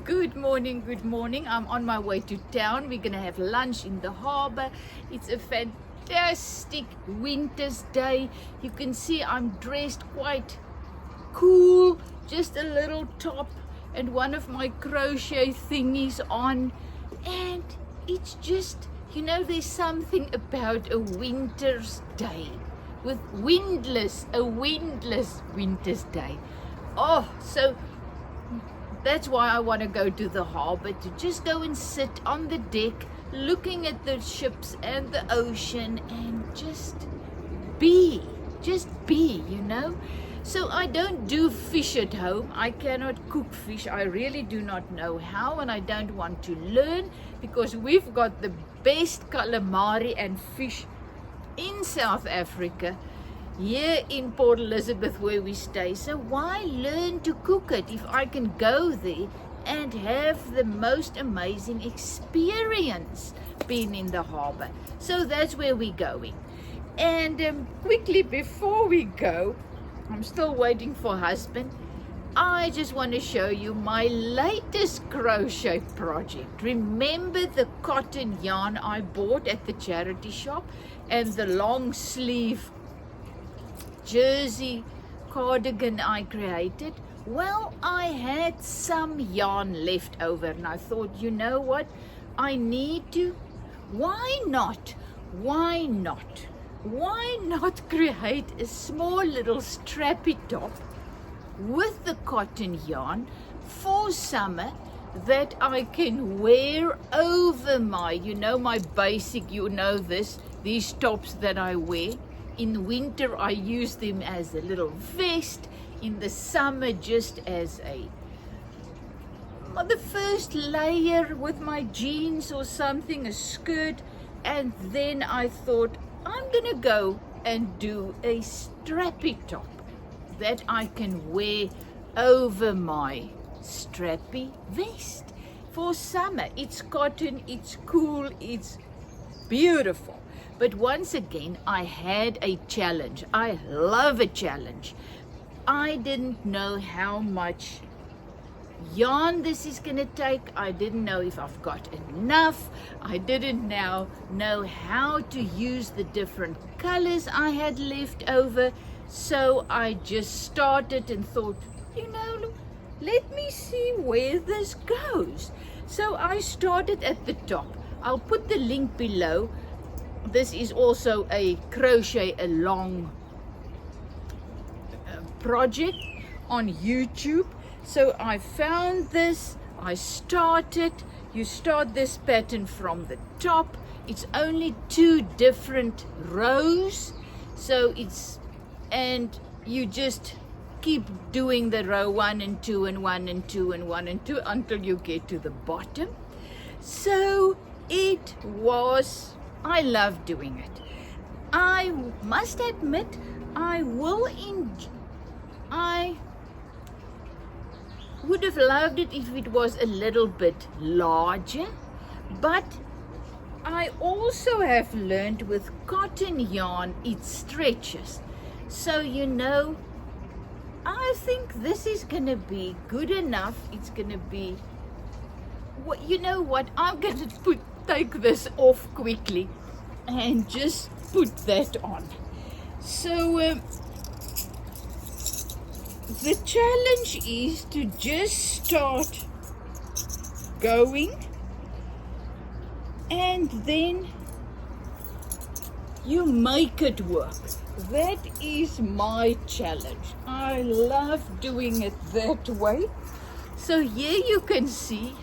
Good morning. I'm on my way to town. We're gonna have lunch in the harbor. It's a fantastic winter's day. You can see I'm dressed quite cool, just a little top and one of my crochet thingies on, and it's just, there's something about a winter's day with a windless winter's day. So that's why I want to go to the harbor, to just go and sit on the deck looking at the ships and the ocean and just be. So I don't do fish at home. I cannot cook fish. I really do not know how, and I don't want to learn because we've got the best calamari and fish in South Africa, here in Port Elizabeth where we stay. So why learn to cook it if I can go there and have the most amazing experience being in the harbor? So that's where we're going. And quickly before we go, I'm still waiting for husband. I just want to show you my latest crochet project. Remember the cotton yarn I bought at the charity shop and the long sleeve jersey cardigan I created? Well, I had some yarn left over and I thought, you know what, why not create a small little strappy top with the cotton yarn for summer that I can wear over my, my basic, these tops that I wear. In winter, I use them as a little vest. In the summer, just as the first layer with my jeans or something, a skirt. And then I thought, I'm gonna go and do a strappy top that I can wear over my strappy vest for summer. It's cotton, it's cool, it's beautiful. But once again, I had a challenge. I love a challenge. I didn't know how much yarn this is going to take. I didn't know if I've got enough. I didn't now know how to use the different colors I had left over. So I just started and thought, let me see where this goes. So I started at the top. I'll put the link below. This is also a crochet along project on YouTube. So I found this, I started. You start this pattern from the top. It's only 2 different rows. And you just keep doing the row 1 and 2 and 1 and 2 and 1 and 2 until you get to the bottom. So I love doing it. I must admit, I would have loved it if it was a little bit larger, but I also have learned with cotton yarn, it stretches. So, I think this is going to be good enough. It's going to be, I'm going to take this off quickly and just put that on. So the challenge is to just start going, and then you make it work. That is my challenge. I love doing it that way. So here you can see,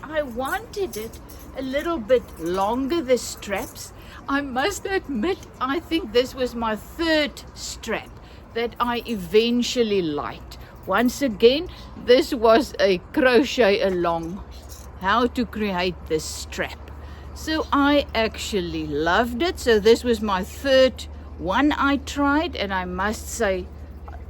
I wanted it a little bit longer, the straps. I must admit, I think this was my 3rd strap that I eventually liked. Once again, this was a crochet along how to create this strap. So I actually loved it. So this was my 3rd one I tried, and I must say,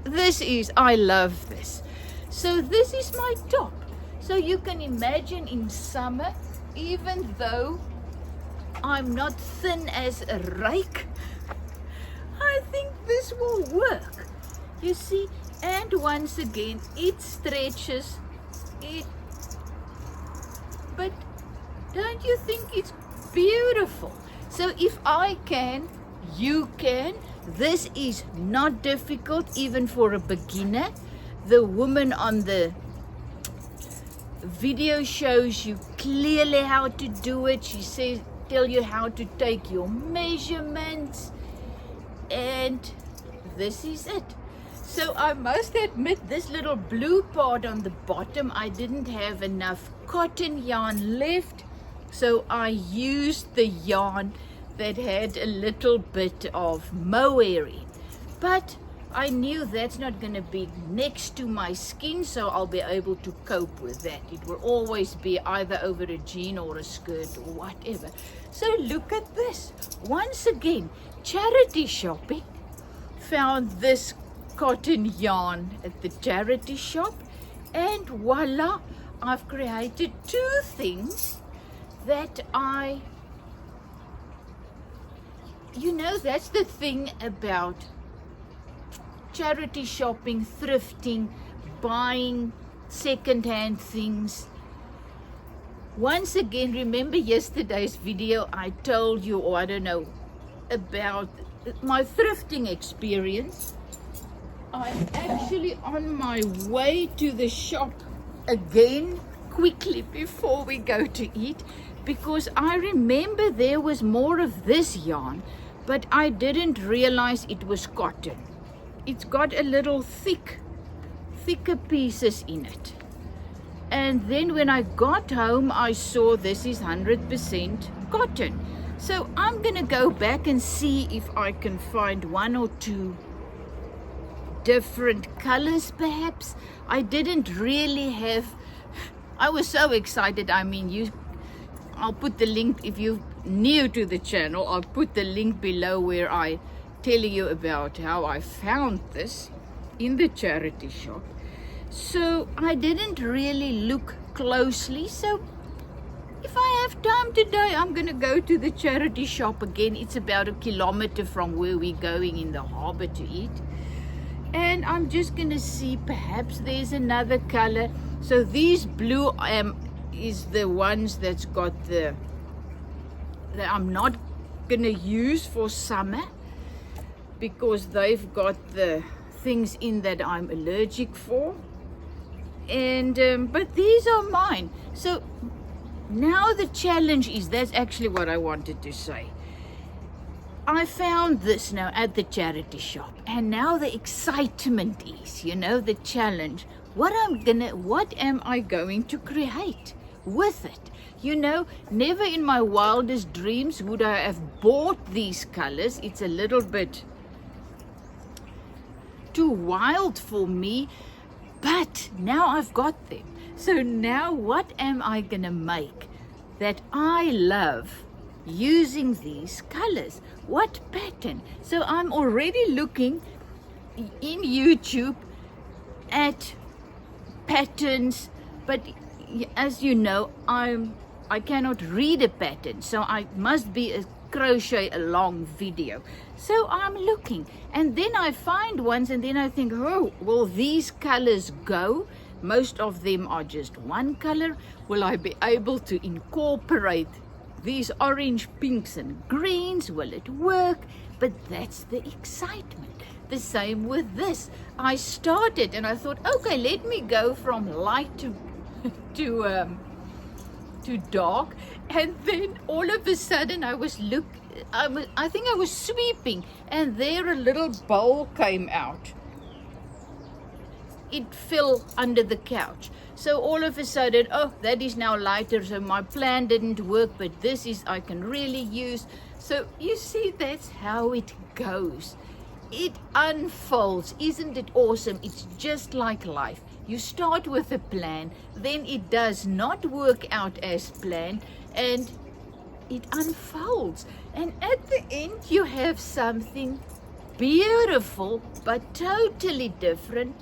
I love this. So this is my top. So you can imagine in summer, even though I'm not thin as a rake, I think this will work. You see, and once again, it stretches, it but don't you think it's beautiful? So if I can, you can. This is not difficult even for a beginner. The woman on the video shows you clearly how to do it. She says, tell you how to take your measurements, and this is it. So I must admit, this little blue part on the bottom, I didn't have enough cotton yarn left, so I used the yarn that had a little bit of mohair. But I knew that's not going to be next to my skin, so I'll be able to cope with that. It will always be either over a jean or a skirt or whatever. So look at this. Once again, charity shopping. Found this cotton yarn at the charity shop, and voila, I've created two things that that's the thing about charity shopping, thrifting, buying second-hand things. Once again, remember yesterday's video I told you, or I don't know, about my thrifting experience. I'm actually on my way to the shop again quickly before we go to eat, because I remember there was more of this yarn, but I didn't realize it was cotton. It's got a little thicker pieces in it. And then when I got home, I saw this is 100% cotton. So I'm gonna go back and see if I can find one or two different colors perhaps. I didn't really have, I was so excited. I mean, I'll put the link, if you're new to the channel, I'll put the link below where I tell you about how I found this in the charity shop. So I didn't really look closely. So if I have time today, I'm going to go to the charity shop again. It's about 1 kilometer from where we're going in the harbor to eat. And I'm just going to see, perhaps there's another color. So these blue is the ones that's got that I'm not going to use for summer, because they've got the things in that I'm allergic for. And but these are mine. So now the challenge is, that's actually what I wanted to say. I found this now at the charity shop, and now the excitement is, the challenge. What am I going to create with it? Never in my wildest dreams would I have bought these colors. It's a little bit too wild for me, but now I've got them. So now what am I gonna make that I love using these colors? What pattern? So I'm already looking in YouTube at patterns, but as you know, I cannot read a pattern, so I must be a crochet along video. So I'm looking, and then I find ones, and then I think, oh, will these colors go? Most of them are just one color. Will I be able to incorporate these orange, pinks and greens? Will it work? But that's the excitement. The same with this. I started and I thought, okay, let me go from light to dark, and then all of a sudden I think I was sweeping, and there a little bowl came out. It fell under the couch. So all of a sudden, oh, that is now lighter, so my plan didn't work, but this is, I can really use. So you see, that's how it goes. It unfolds. Isn't it awesome? It's just like life. You start with a plan, then it does not work out as planned, and it unfolds. And at the end, you have something beautiful, but totally different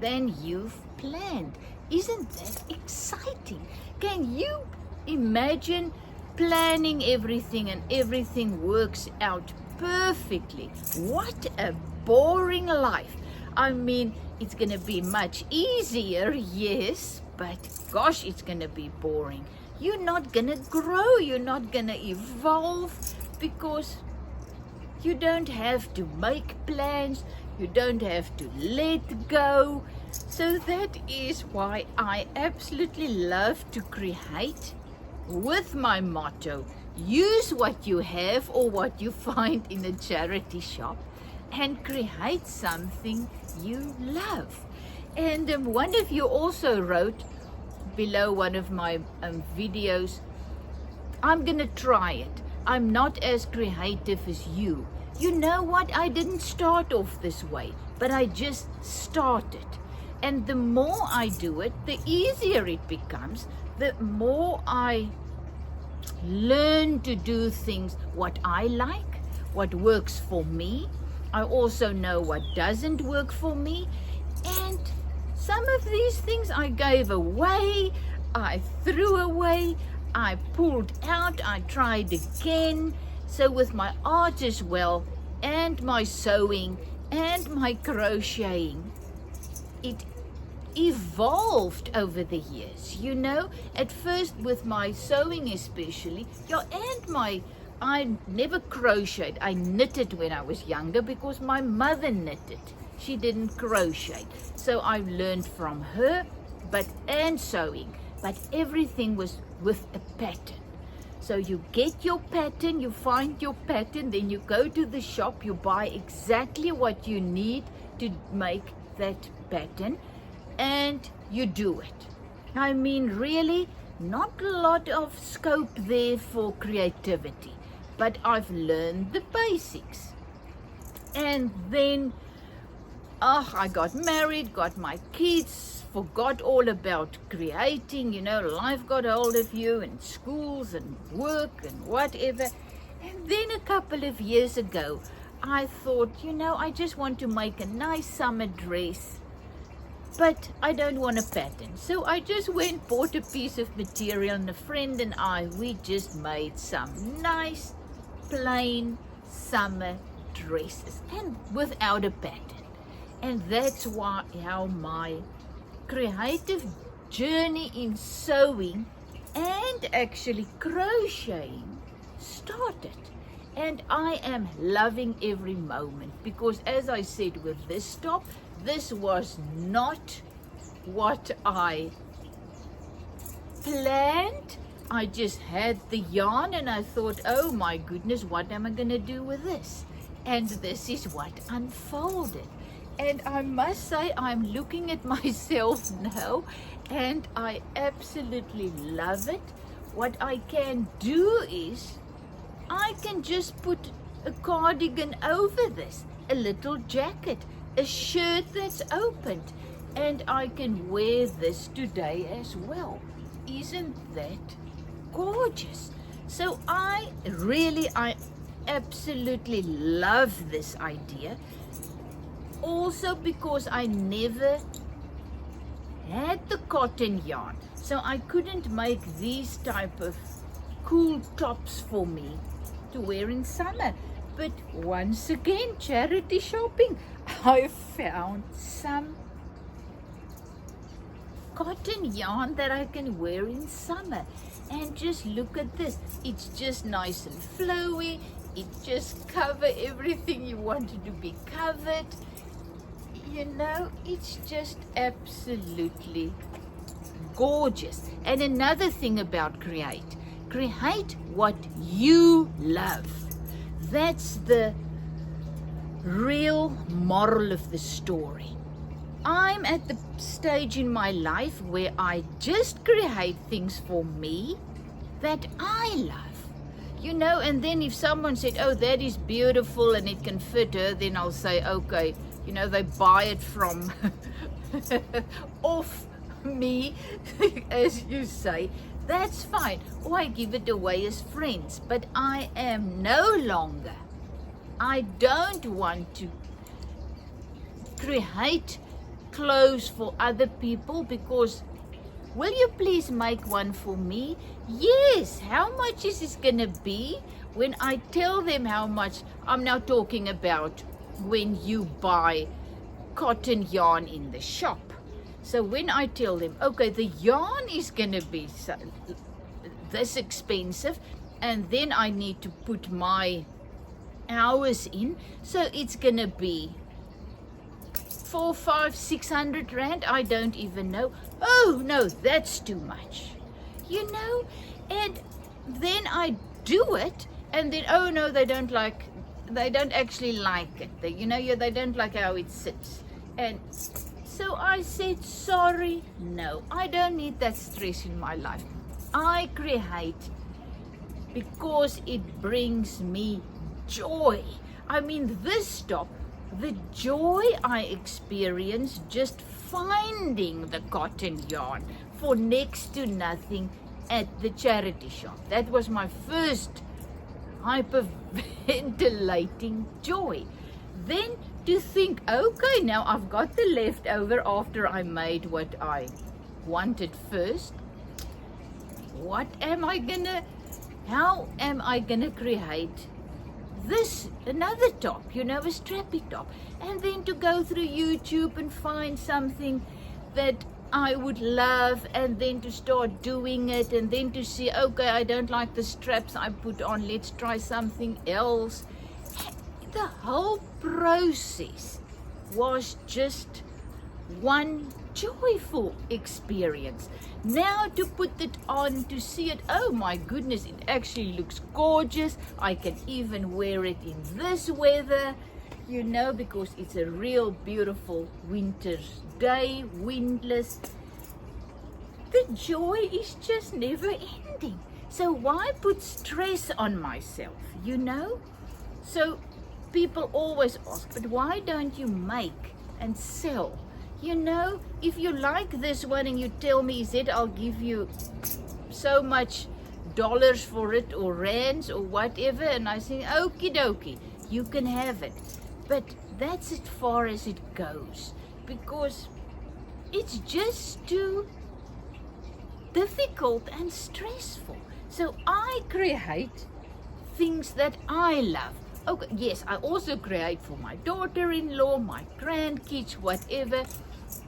than you've planned. Isn't that exciting? Can you imagine planning everything and everything works out perfectly? What a boring life. I mean, it's going to be much easier, yes, but gosh, it's going to be boring. you're not gonna grow, you're not gonna evolve, because you don't have to make plans, you don't have to let go. So that is why I absolutely love to create with my motto, use what you have or what you find in a charity shop and create something you love. And one of you also wrote below one of my videos, I'm gonna try it. I'm not as creative as you. You know what? I didn't start off this way, but I just started. And the more I do it, the easier it becomes, the more I learn to do things what I like, what works for me. I also know what doesn't work for me. And some of these things I gave away, I threw away, I pulled out, I tried again. So with my art as well, and my sewing, and my crocheting, it evolved over the years, you know. At first with my sewing especially, I never crocheted. I knitted when I was younger because my mother knitted. She didn't crochet. So I learned from her, and sewing. But everything was with a pattern. So you get your pattern, you find your pattern, then you go to the shop, you buy exactly what you need to make that pattern, and you do it. I mean, really, not a lot of scope there for creativity, but I've learned the basics. And then, I got married, got my kids, forgot all about creating, you know, life got hold of you, and schools and work and whatever. And then a couple of years ago, I thought, you know, I just want to make a nice summer dress, but I don't want a pattern. So I just went, bought a piece of material, and a friend and I, we just made some nice, plain summer dresses, and without a pattern. And that's how my creative journey in sewing and actually crocheting started. And I am loving every moment, because as I said with this top, this was not what I planned. I just had the yarn and I thought, oh my goodness, what am I going to do with this? And this is what unfolded. And I must say, I'm looking at myself now and I absolutely love it. What I can do is, I can just put a cardigan over this, a little jacket, a shirt that's opened, and I can wear this today as well. Isn't that gorgeous? So I absolutely love this idea. Also because I never had the cotton yarn, so I couldn't make these type of cool tops for me to wear in summer. But once again, charity shopping, I found some cotton yarn that I can wear in summer. And just look at this, it's just nice and flowy, it just covers everything you wanted to be covered. You know, it's just absolutely gorgeous. And another thing about create what you love. That's the real moral of the story. I'm at the stage in my life where I just create things for me that I love. You know, and then if someone said, oh, that is beautiful and it can fit her, then I'll say, okay, you know, they buy it from off me, as you say. That's fine. Or I give it away as friends. But I am no longer, I don't want to create clothes for other people, because will you please make one for me? Yes. How much is this gonna be? When I tell them how much, I'm now talking about when you buy cotton yarn in the shop. So when I tell them, okay, the yarn is gonna be this expensive, and then I need to put my hours in, so it's gonna be 400, 500, 600 rand. I don't even know. Oh no, that's too much, you know. And then I do it, and then oh no, they don't actually like it. They don't like how it sits. And so I said, sorry, no, I don't need that stress in my life. I create because it brings me joy. I mean, this top, the joy I experienced just finding the cotton yarn for next to nothing at the charity shop. That was my first hyperventilating joy. Then to think, okay, now I've got the leftover after I made what I wanted first. How am I gonna create this, another top, a strappy top? And then to go through YouTube and find something that I would love, and then to start doing it, and then to see, okay, I don't like the straps I put on, let's try something else. The whole process was just one joyful experience. Now to put it on, to see it, oh my goodness, it actually looks gorgeous. I can even wear it in this weather, because it's a real beautiful winter's day, windless. The joy is just never ending. So why put stress on myself, So people always ask, but why don't you make and sell? If you like this one and you tell me, I'll give you so much dollars for it, or rands, or whatever, and I say, okie dokie, you can have it. But that's as far as it goes, because it's just too difficult and stressful. So I create things that I love. Okay, yes, I also create for my daughter-in-law, my grandkids, whatever.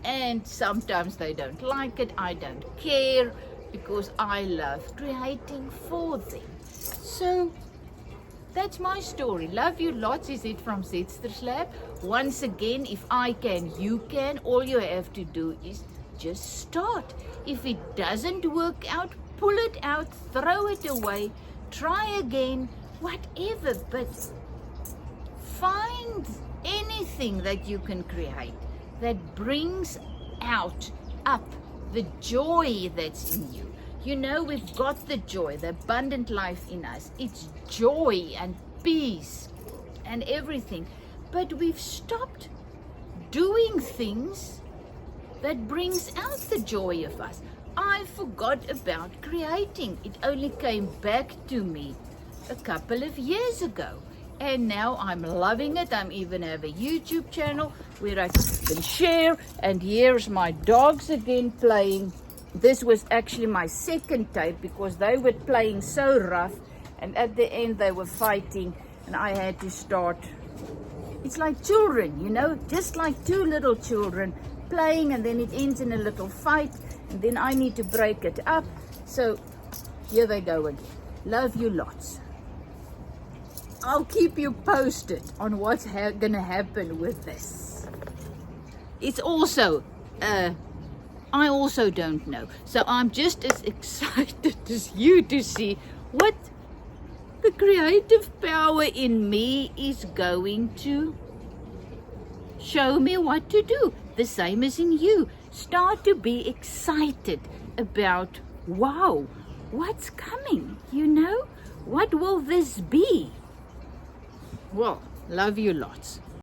And sometimes they don't like it. I don't care, because I love creating for them. So that's my story. Love you lots, is it from Zetster's Lab. Once again, if I can, you can. All you have to do is just start. If it doesn't work out, pull it out, throw it away, try again, whatever. But find anything that you can create that brings up the joy that's in you. We've got the joy, the abundant life in us. It's joy and peace and everything. But we've stopped doing things that brings out the joy of us. I forgot about creating. It only came back to me a couple of years ago. And now I'm loving it. I even have a YouTube channel where I can share. And here's my dogs again playing. This was actually my second tape, because they were playing so rough. And at the end they were fighting. And I had to start. It's like children, just like two little children playing. And then it ends in a little fight. And then I need to break it up. So here they go again. Love you lots. I'll keep you posted on what's gonna happen with this. It's also, I also don't know. So I'm just as excited as you to see what the creative power in me is going to show me what to do. The same as in you. Start to be excited about, wow, what's coming, What will this be? Well, love you lots.